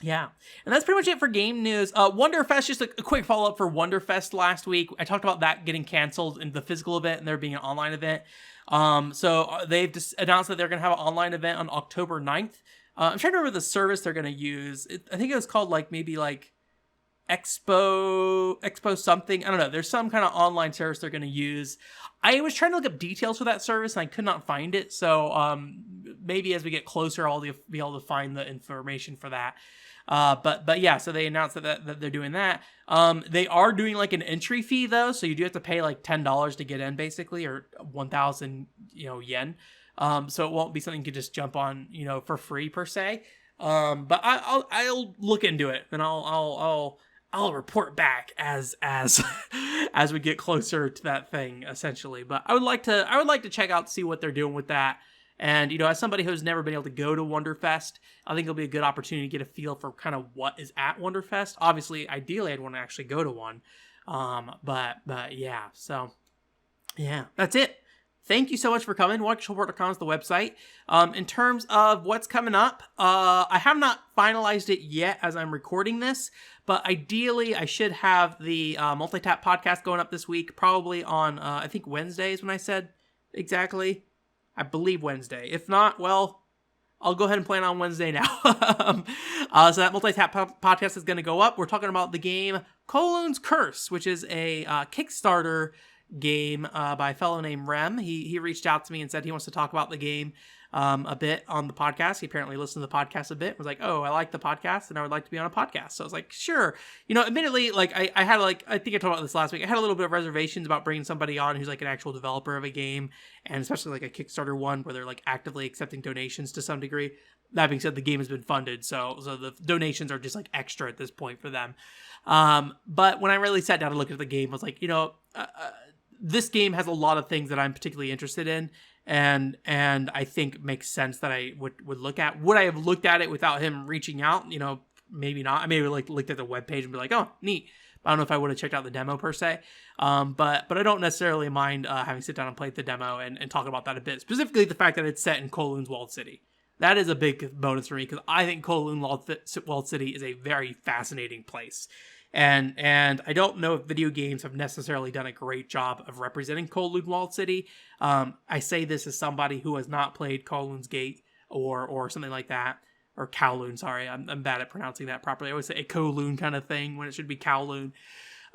Yeah, and that's pretty much it for game news. Wondefest, just a quick follow-up for Wondefest last week. I talked about that getting canceled in the physical event and there being an online event. So they've just announced that they're going to have an online event on October 9th. I'm trying to remember the service they're going to use. I think it was called maybe Expo something. I don't know. There's some kind of online service they're going to use. I was trying to look up details for that service and I could not find it. So maybe as we get closer, I'll be able to find the information for that. But yeah, so they announced that they're doing that. They are doing an entry fee though, so you do have to pay $10 to get in basically, or 1,000 yen. So it won't be something you can just jump on for free per se. But I'll look into it and I'll report back as as we get closer to that thing essentially. But I would like to check out, see what they're doing with that. And, as somebody who's never been able to go to Wonderfest, I think it'll be a good opportunity to get a feel for kind of what is at Wonderfest. Obviously, ideally, I'd want to actually go to one. But yeah, so yeah, that's it. Thank you so much for coming. WatchShowport.com is the website. In terms of what's coming up, I have not finalized it yet as I'm recording this, but ideally I should have the Multi-Tap podcast going up this week, probably on, I think Wednesday is when I said exactly. I believe Wednesday. If not, well, I'll go ahead and plan on Wednesday now. So that Multi-Tap podcast is going to go up. We're talking about the game Kowloon's Curse, which is a Kickstarter game by a fellow named Rem. He reached out to me and said he wants to talk about the game a bit on the podcast. He apparently listened to the podcast a bit. Was like, oh, I like the podcast and I would like to be on a podcast. So I was like, sure. Admittedly, like I had I think I talked about this last week. I had a little bit of reservations about bringing somebody on who's like an actual developer of a game, and especially like a Kickstarter one where they're like actively accepting donations to some degree. That being said, the game has been funded, so the donations are just like extra at this point for them. But when I really sat down to look at the game, I was like, this game has a lot of things that I'm particularly interested in, and I think makes sense that I would look at. Would I have looked at it without him reaching out? Maybe not. I maybe looked at the webpage and be like, oh, neat. I don't know if I would have checked out the demo per se, but I don't necessarily mind having sit down and play the demo and talk about that a bit. Specifically, the fact that it's set in Kowloon's Walled City. That is a big bonus for me because I think Kowloon Walled City is a very fascinating place. And I don't know if video games have necessarily done a great job of representing Kowloon Walled City. I say this as somebody who has not played Kowloon's Gate or something like that. Or Kowloon, sorry. I'm bad at pronouncing that properly. I always say a Kowloon kind of thing when it should be Kowloon.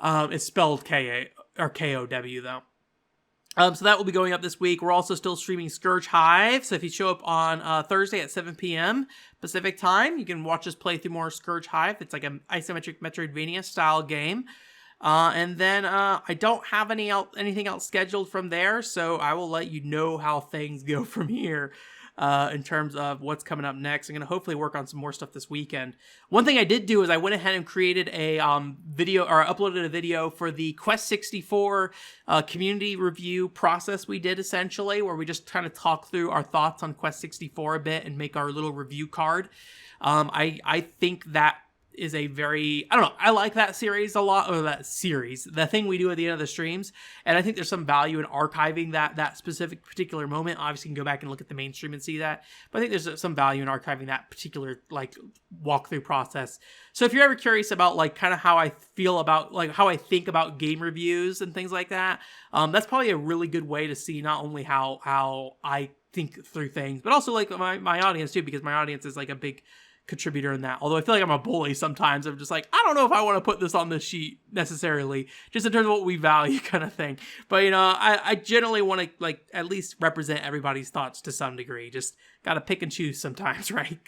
It's spelled K-A or K-O-W though. So that will be going up this week. We're also still streaming Scourge Hive. So if you show up on Thursday at 7 p.m. Pacific time, you can watch us play through more Scourge Hive. It's like an isometric Metroidvania style game. And then I don't have anything else scheduled from there, so I will let you know how things go from here. In terms of what's coming up next. I'm going to hopefully work on some more stuff this weekend. One thing I did do is I went ahead and created a video, or uploaded a video for the Quest 64 community review process we did, essentially, where we just kind of talk through our thoughts on Quest 64 a bit and make our little review card. I think that is a very, I like that series a lot, or the thing we do at the end of the streams, and I think there's some value in archiving that specific particular moment. Obviously, you can go back and look at the mainstream and see that, but I think there's some value in archiving that particular, like, walkthrough process. So if you're ever curious about, like, kind of how I feel about, like, how I think about game reviews and things like that, that's probably a really good way to see not only how I think through things, but also, like, my audience, too, because my audience is, like, a big contributor in that. Although I feel like I'm a bully sometimes. I'm just like, I don't know if I want to put this on this sheet necessarily, just in terms of what we value kind of thing. But, I generally want to, like, at least represent everybody's thoughts to some degree. Just gotta pick and choose sometimes, right?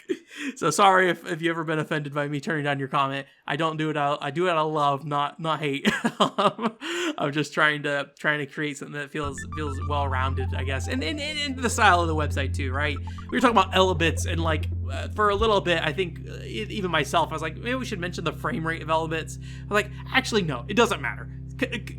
So sorry if you've ever been offended by me turning down your comment. I don't do it out. I do it out of love, not hate. I'm just trying to create something that feels well-rounded, I guess. And the style of the website too, right? We were talking about Elebits, and like, for a little bit, I think even myself, I was like, maybe we should mention the frame rate of Elebits. I was like, actually, no, it doesn't matter.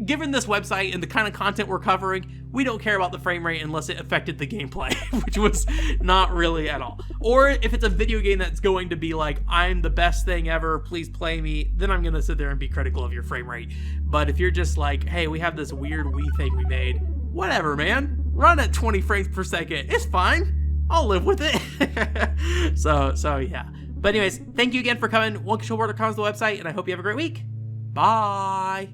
Given this website and the kind of content we're covering, we don't care about the frame rate unless it affected the gameplay, which was not really at all. Or if it's a video game that's going to be like, I'm the best thing ever, please play me, then I'm going to sit there and be critical of your frame rate. But if you're just like, hey, we have this weird Wii thing we made, whatever, man. Run at 20 frames per second. It's fine. I'll live with it. So yeah. But anyways, thank you again for coming. WonderFest.com is the website, and I hope you have a great week. Bye.